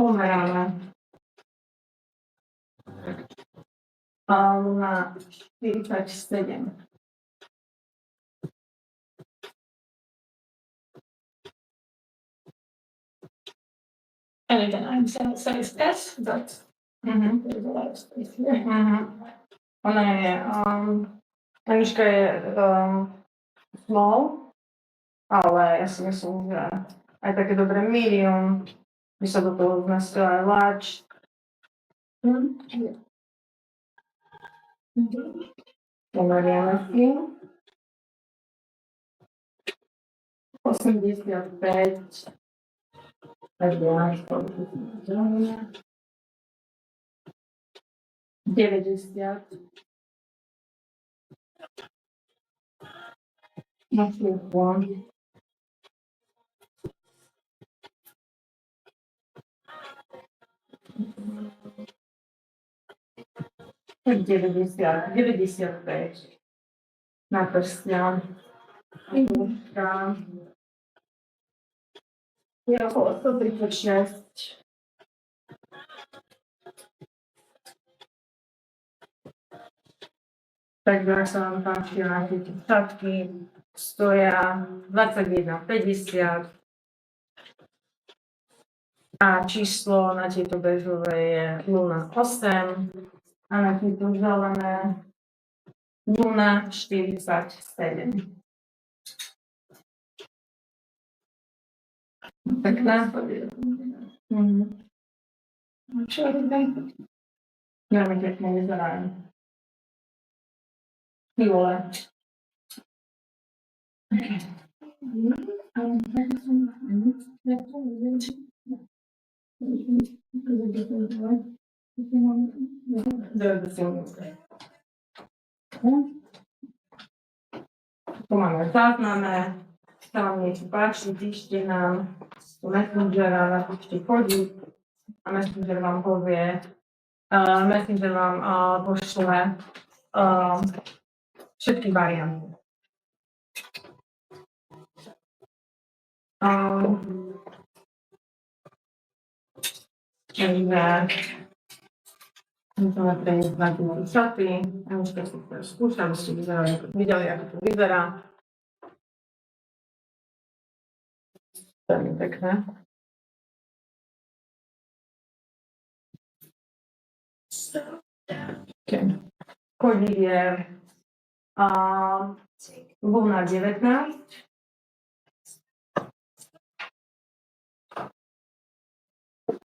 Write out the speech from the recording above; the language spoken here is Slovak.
Pomeráme. Na 47. And again, I'm size S, but there's a lot of space here. Ona je, Anička je small, ale ja si myslím, že aj také dobré medium, by sa do toho zmestila aj large. Pomerieme si. 85. Tak 90. Na chvíľku. 95. Na prstian. Je okolo 136. Takže ak sa vám páči, na tieto šatky stoja 21,50 a číslo na tieto bežové je 08 a na tieto zelené 0,47. Pekná? Čo robím? Veľmi pekne vyzerajú. Ty vole. Tu máme zázname, sa vám niečo páči, píšte nám do Messengera, napíšte chodík a Messenger vám povie, Messenger vám pošle všetky varianty. Takže môžeme prejsť na tie šaty. Anička si to skúša, aby ste videli, ako to vyzerá. Veľmi pekné. Okay. Chodík je vlna 19.